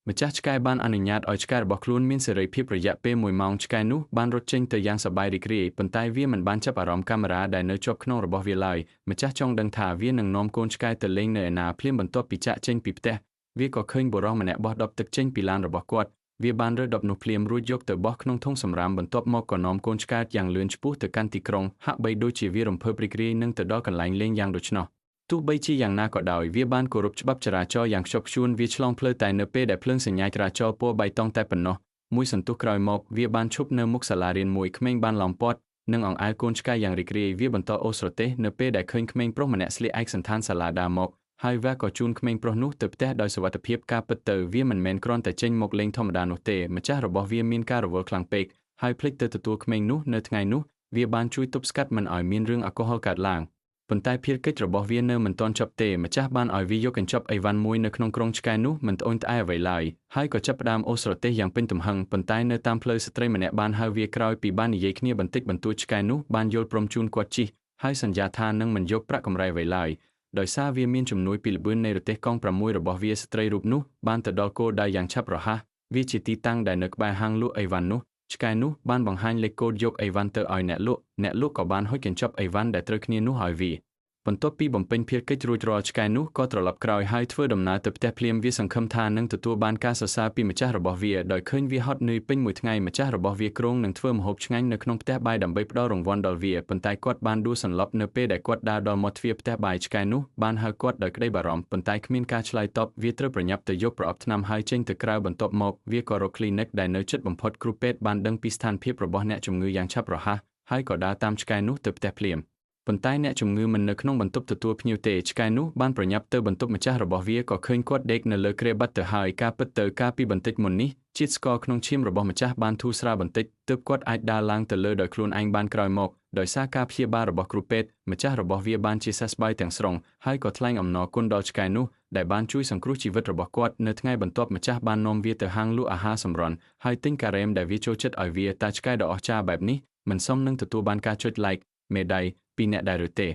ម្ចាស់ឆ្កែបានអនុញ្ញាតឲ្យឆ្កែរបស់ខ្លួនមានសេរីភាពរយៈពេល1ម៉ោងឆ្កែនោះបានរត់ចេញទៅយ៉ាងសប្បាយរីករាយប៉ុន្តែវាមិនបានចាប់អារម្មណ៍កាមេរ៉ាដែលនៅជាប់ក្នុងរបស់វាឡើយម្ចាស់ចង់ដឹងថាវានឹងនាំកូនឆ្កែទៅលេងនៅឯណាភ្លាមបន្ទាប់ពីចាកចេញពីផ្ទះវាក៏ឃើញបុរសម្នាក់បោះដបទឹកចេញពីឡានរបស់គាត់វាបានរើដបនោះភ្លាមរួចយកទៅបោះក្នុងធុងសម្រាមបន្ទាប់មកក៏នាំកូនឆ្កែយ៉ាងលឿនឆ្ពោះទៅកាន់ទីក្រុងហាក់បីដូចជាវារំភើបរីករាយនឹងទៅដល់កន្លែងលេងយ៉ាងដូច្នោះទោះបីជាយ៉ាងណាក៏ដោយវាបានគោរពច្បាប់ចរាចរណ៍យ៉ាងខ្ជាប់ខ្ជួនវាឆ្លងផ្លូវតែនៅពេលដែលភ្លើងសញ្ញាចរាចរណ៍ពណ៌បៃតងតែប៉ុណ្ណោះមួយសន្ទុះក្រោយមកវាបានឈប់នៅមុខសាលារៀនមួយក្មេងបានឡោមព័ទ្ធនិងអង្អែលកូនឆ្កែយ៉ាងរីករាយវាបន្តអូសស្រទេសនៅពេលដែលឃើញក្មេងប្រុសម្នាក់ស្លៀកឯកសណ្ឋានសាលាដាមកហើយវាក៏ជូនក្មេងប្រុសនោះទៅផ្ទះដោយសុវត្ថិភាពការពិតទៅវាមិនមែនគ្រាន់តែចេញមកលេងធម្មតានោះទេម្ចាស់របស់វាមានការរវល់ខ្លាំងពេកហើយភ្លេចទៅទទួលក្មេងនោះនៅថ្ងៃនោះវាបានជួយទប់ស្កាត់មិនឲ្យមានរឿងអាល់កុហុលកើតឡើងប៉ុន្តែភារកិច្ចរបស់វានៅមិនទាន់ចប់ទេម្ចាស់បានឲ្យវាយកកញ្ចប់អីវ៉ាន់មួយនៅក្នុងក្រុងឆ្កែនោះមិនត្អូញត្អែអ្វីឡើយហើយក៏ចាប់ផ្ដើមអូសស្រទេសយ៉ាងពេញទំហឹងប៉ុន្តែនៅតាមផ្លូវស្ត្រីម្នាក់បានហៅវាក្រោយពីបាននិយាយគ្នាបន្តិចបន្តួចឆ្កែនោះបានយល់ព្រមជូនគាត់ជិះហើយសន្យាថានឹងមិនយកប្រាក់កម្រៃអ្វីឡើយដោយសារវាមានជំនួយពីល្បឿននៃរទេះកង់6របស់វាស្ត្រីរូបនោះបានទៅដល់គោលដៅយ៉ាងឆាប់រហ័សវាជាទីតាំងដែលនៅក្បែរហាងលក់អីវ៉ាន់នោះឆ្កែនោះបានបង្ហាញលេខកូដយកអីវ៉ាន់ទៅឲ្យអ្នកលក់ក៏បានហុចកញ្ចប់អីវ៉ាន់ដែលត្រូវគ្នានោះឲ្យវាបន្ទាប់ពីបំពេញភារកិច្ចរួចរាល់ឆ្កែនោះក៏ត្រឡប់ក្រោយហើយធ្វើដំណើរទៅផ្ទះភ្លាមវាសង្ឃឹមថានឹងទទួលបានការសរសើរពីម្ចាស់របស់វាដោយឃើញវាហត់នឿយពេញមួយថ្ងៃម្ចាស់របស់វាគ្រោងនឹងធ្វើម្ហូបឆ្ងាញ់នៅក្នុងផ្ទះបាយដើម្បីផ្ដល់រង្វាន់ដល់វាប៉ុន្តែគាត់បានដួលសន្លប់នៅពេលដែលគាត់ដើរដល់មាត់ទ្វារផ្ទះបាយឆ្កែនោះបានហៅគាត់ដោយក្តីបារម្ភប៉ុន្តែគ្មានការឆ្លើយតបវាត្រូវប្រញាប់ទៅយកប្រអប់ថ្នាំហើយចេញទៅក្រៅបន្ទាប់មកវាក៏រកគ្លីនិកដែលនៅជិតបំផុតគ្រូពេទ្យបានដឹងពីស្ថានភាពរបស់អ្នកជំងឺយ៉ាងឆាប់រហ័សហើយក៏ដើរតាមឆ្កែនោះទៅផ្ទះភ្លាមប៉ុន្តែអ្នកជំងឺមិននៅក្នុងបន្ទប់ទទួលភ្ញៀវទេឆ្កែនោះបានប្រញាប់ទៅបន្ទប់ម្ចាស់របស់វាក៏ឃើញគាត់ដេកនៅលើគ្រែបាត់ទៅហើយការពិតទៅកាលពីបន្តិចមុននេះជាតិស្ករក្នុងឈាមរបស់ម្ចាស់បានធូរស្រាលបន្តិចទើបគាត់អាចដើរឡើងទៅលើដោយខ្លួនឯងបានក្រោយមកដោយសារការព្យាបាលរបស់គ្រូពេទ្យម្ចាស់របស់វាបានជាសះស្បើយទាំងស្រុងហើយក៏ថ្លែងអំណរគុណដល់ឆ្កែនោះដែលបានជួយសង្គ្រោះជីវិតរបស់គាត់នៅថ្ងៃបន្ទាប់ម្ចាស់បាននាំវាទៅហាងលក់អាហារសម្រន់ហើយទិញការ៉េមដែលវាចូលចិត្តឲ្យវាតែឆ្កែដ៏អស្ចារ្យបែបនេះមិនសមនឹងទទួលបានការចុច like មេដៃពីអ្នកដែរឬទេ